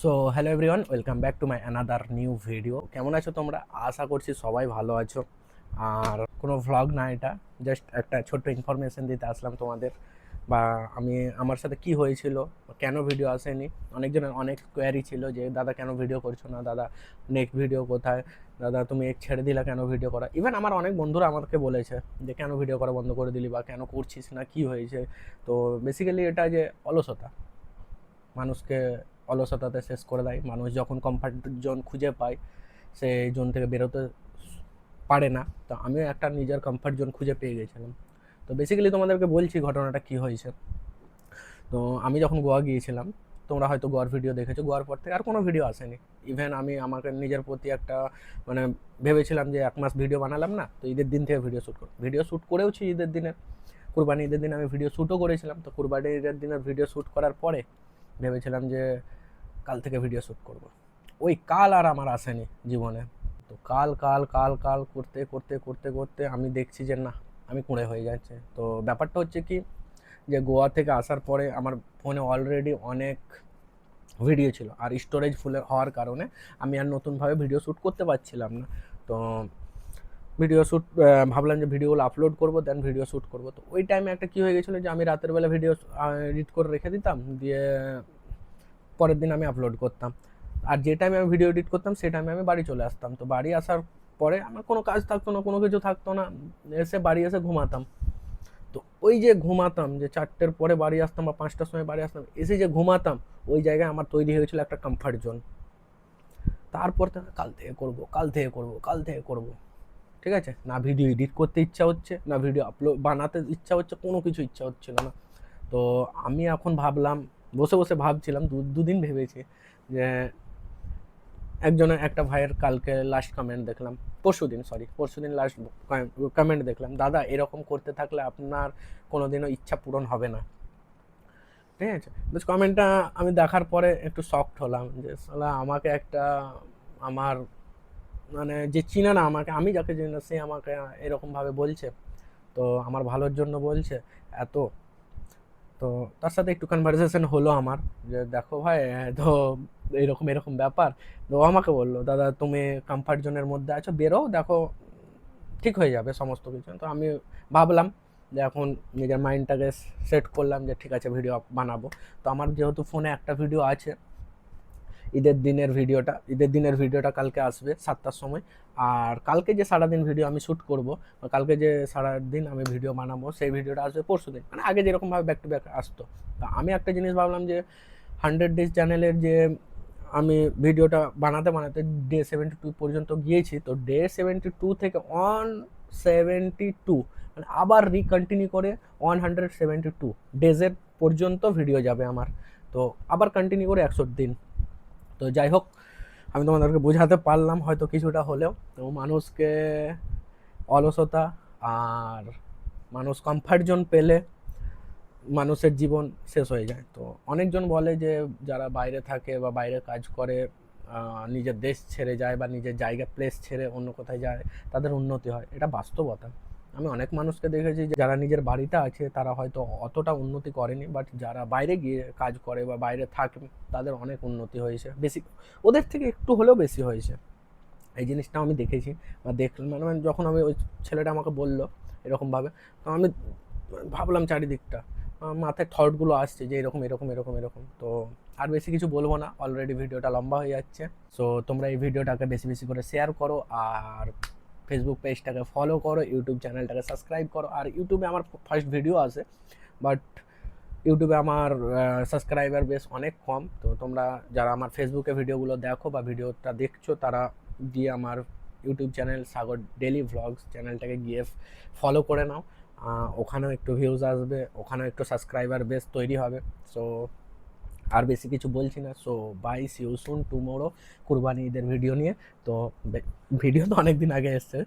So hello everyone, welcome back to my another new video. কেমন আছো তোমরা? আশা করছি সবাই ভালো আছো। আর কোনো ভ্লগ না, এটা জাস্ট একটা ছোট্ট ইনফরমেশন দিতে আসলাম তোমাদের, বা আমার সাথে কি হয়েছিল, কেন ভিডিও আসেনি। অনেকজনের অনেক কোয়ারি ছিল যে দাদা কেন ভিডিও করছো না, দাদা নেক্সট ভিডিও কোথায়, দাদা তুমি ছেড়ে দিলা কেন ভিডিও করা। ইভেন আমার অনেক বন্ধুরা আমাকে বলেছে যে কেন ভিডিও করা বন্ধ করে দিলি, বা কেন করছিস না, কি হয়েছে। তো বেসিক্যালি এটা যে অলসতা, মানুষকে অলসতাতে শেষ করে দেয়। মানুষ যখন কমফর্ট জোন খুঁজে পায়, সে জোন থেকে বেরোতে পারে না। তো আমিও একটা নিজের কমফর্ট জোন খুঁজে পেয়ে গেছিলাম। তো বেসিক্যালি তোমাদেরকে বলছি ঘটনাটা কি হয়েছে। তো আমি যখন গোয়া গিয়েছিলাম, তোমরা হয়তো গোয়ার ভিডিও দেখেছো, গোয়ার পর থেকে আর কোনো ভিডিও আসেনি। ইভেন আমি আমাকে নিজের প্রতি একটা মানে ভেবেছিলাম যে 1 মাস ভিডিও বানালাম না, তো ঈদের দিন থেকে ভিডিও শ্যুট করেওছি। ঈদের দিনে, কুরবানি ঈদের দিনে আমি ভিডিও শ্যুটও করেছিলাম। তো কুরবানি ঈদের দিনের ভিডিও শ্যুট করার পরে ভেবেছিলাম যে কাল থেকে ভিডিও শ্যুট করব। ওই কাল আর আমার আসেনি জীবনে। তো কাল কাল কাল কাল করতে করতে করতে করতে আমি দেখছি যে না, আমি কুঁড়ে হয়ে যাচ্ছে। তো ব্যাপারটা হচ্ছে কি, যে গোয়া থেকে আসার পরে আমার ফোনে অলরেডি অনেক ভিডিও ছিল, আর স্টোরেজ ফুল হওয়ার কারণে আমি আর নতুনভাবে ভিডিও শ্যুট করতে পারছিলাম না। তো ভিডিও শ্যুট ভাবলাম যে ভিডিওগুলো আপলোড করবো, দেন ভিডিও শ্যুট করবো। তো ওই টাইমে একটা কী হয়ে গেছিলো যে আমি রাতের বেলা ভিডিও এডিট করে রেখে দিতাম, দিয়ে পরের দিন আমি আপলোড করতাম। আর যে টাইমে আমি ভিডিও এডিট করতাম সেই টাইমে আমি বাড়ি চলে আসতাম। তো বাড়ি আসার পরে আমার কোনো কাজ থাকতো না, কোনো কিছু থাকতো না, এসে বাড়ি এসে ঘুমাতাম। তো ওই যে ঘুমাতাম, যে 4টের পরে বাড়ি আসতাম বা 5টার সময় বাড়ি আসতাম, এসে যে ঘুমাতাম, ওই জায়গায় আমার তৈরি হয়ে গেছিলো একটা কমফর্ট জোন। তারপর থেকে কাল থেকে করবো, কাল থেকে করবো, কাল থেকে করবো। ঠিক আছে, না ভিডিও এডিট করতে ইচ্ছা হচ্ছে, না ভিডিও আপলোড বানাতে ইচ্ছা হচ্ছে, কোনো কিছু ইচ্ছা হচ্ছিল না। তো আমি এখন ভাবলাম, বসে বসে ভাবছিলাম, দুদিন ভেবেছি যে একটা ভাইয়ের কালকে লাস্ট কমেন্ট দেখলাম, পরশুদিন লাস্ট কমেন্ট দেখলাম, দাদা এরকম করতে থাকলে আপনার কোনোদিনও ইচ্ছা পূরণ হবে না। ঠিক আছে, বেশ কমেন্টটা আমি দেখার পরে একটু শকড হলাম যে শালা আমাকে একটা, আমার মানে যে চিনে না আমাকে, আমি যাকে চিনি না সে আমাকে এরকমভাবে বলছে। তো আমার ভালোর জন্য বলছে এত। তো তার সাথে একটু কনভারসেশন হলো আমার, যে দেখো ভাই, তো এরকম এরকম ব্যাপার। তো ও আমাকে বললো, দাদা তুমি কমফর্ট জোনের মধ্যে আছো, বেরো, দেখো ঠিক হয়ে যাবে সমস্ত কিছু। তো আমি ভাবলাম যে এখন নিজের মাইন্ডটাকে সেট করলাম যে ঠিক আছে ভিডিও বানাবো। তো আমার যেহেতু ফোনে একটা ভিডিও আছে, ঈদের দিনের ভিডিওটা কালকে আসবে 7টার সময়। আর কালকে যে সারাদিন ভিডিও আমি শ্যুট করব, কালকে যে সারাদিন আমি ভিডিও বানাবো, সেই ভিডিওটা আসবে পরশুদিন, মানে আগে যেরকমভাবে ব্যাক টু ব্যাক আসতো। তা আমি একটা জিনিস ভাবলাম যে 100 ডেজ চ্যানেলের যে আমি ভিডিওটা বানাতে বানাতে ডে 72 পর্যন্ত গিয়েছি। তো ডে 72 থেকে 172, মানে আবার রিকন্টিনিউ করে 172 ডেজের পর্যন্ত ভিডিও যাবে আমার। তো আবার কন্টিনিউ করে 100 দিন। তো যাই হোক, আমি তোমাদেরকে বোঝাতে পারলাম হয়তো কিছুটা হলেও। তো মানুষকে অলসতা আর মানুষ কমফর্ট জোন পেলে মানুষের জীবন শেষ হয়ে যায়। তো অনেকজন বলে যে যারা বাইরে থাকে বা বাইরে কাজ করে, নিজের দেশ ছেড়ে যায় বা নিজের জায়গা প্লেস ছেড়ে অন্য কোথায় যায়, তাদের উন্নতি হয়। এটা বাস্তবতা। আমি অনেক মানুষকে দেখেছি যে যারা নিজের বাড়িতে আছে তারা হয়তো অতটা উন্নতি করেনি, বাট যারা বাইরে গিয়ে কাজ করে বা বাইরে থাকে তাদের অনেক উন্নতি হয়েছে, বেশি, ওদের থেকে একটু হলেও বেশি হয়েছে। এই জিনিসটা আমি দেখেছি বা দেখলাম, মানে যখন আমি ওই ছেলেটা আমাকে বললো এরকমভাবে, তো আমি ভাবলাম চারিদিকটা, মাথায় থটগুলো আসছে যে এরকম এরকম এরকম এরকম। তো আর বেশি কিছু বলবো না, অলরেডি ভিডিওটা লম্বা হয়ে যাচ্ছে। সো তোমরা এই ভিডিওটাকে বেশি বেশি করে শেয়ার করো, আর ফেসবুক পেজটাকে ফলো করো, ইউটিউব চ্যানেলটাকে সাবস্ক্রাইব করো। আর ইউটিউবে আমার ফার্স্ট ভিডিও আসে, বাট ইউটিউবে আমার সাবস্ক্রাইবার বেশ অনেক কম। তো তোমরা যারা আমার ফেসবুকে ভিডিওগুলো দেখো বা ভিডিওটা দেখছো, তারা গিয়ে আমার ইউটিউব চ্যানেল সাগর ডেলি ভ্লগস চ্যানেলটাকে গিয়ে ফলো করে নাও। ওখানেও একটু ভিউজ আসবে, ওখানেও একটু সাবস্ক্রাইবার বেস তৈরি হবে। সো আর বেশি কিছু বলছি না। So bye, see you soon tomorrow, কুরবানি ঈদের ভিডিও নিয়ে। তো ভিডিও তো অনেক দিন আগে এসছে,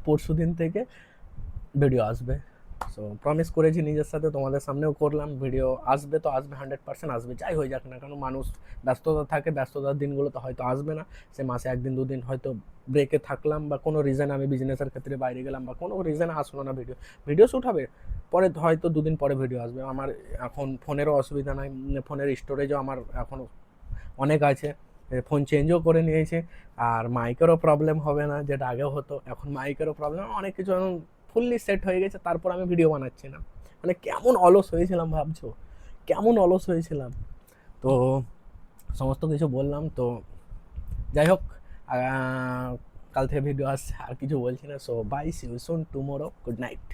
পরশুদিন থেকে ভিডিও আসবে। সো প্রমিস করেছি নিজের সাথে, তোমাদের সামনেও করলাম, ভিডিও আসবে তো আসবে, 100% আসবে, যাই হয়ে যাক না কেন। মানুষ ব্যস্ততা থাকে, ব্যস্ততার দিনগুলোতে হয়তো আসবে না, সে মাসে একদিন দুদিন হয়তো ব্রেকে থাকলাম, বা কোনো রিজনে আমি বিজনেসের ক্ষেত্রে বাইরে গেলাম, বা কোনো রিজনে আসলো না ভিডিও, ভিডিও শ্যুট হবে পরে, হয়তো দুদিন পরে ভিডিও আসবে। আমার এখন ফোনেরও অসুবিধা নাই, ফোনের স্টোরেজও আমার এখন অনেক আছে, ফোন চেঞ্জও করে নিয়েছি, আর মাইকেরও প্রবলেম হবে না, যেটা আগেও হতো, এখন মাইকেরও প্রবলেম, অনেক কিছু এখন ফুললি সেট হয়ে গেছে, তারপর আমি ভিডিও বানাচ্ছি না। মানে কেমন অলস হয়েছিলাম ভাবছো, কেমন অলস হয়েছিলাম। তো সমস্ত কিছু বললাম তো, যাই হোক, কাল থেকে ভিডিও আসছে, আর কিছু বলছি না। So bye, see you soon tomorrow, good night.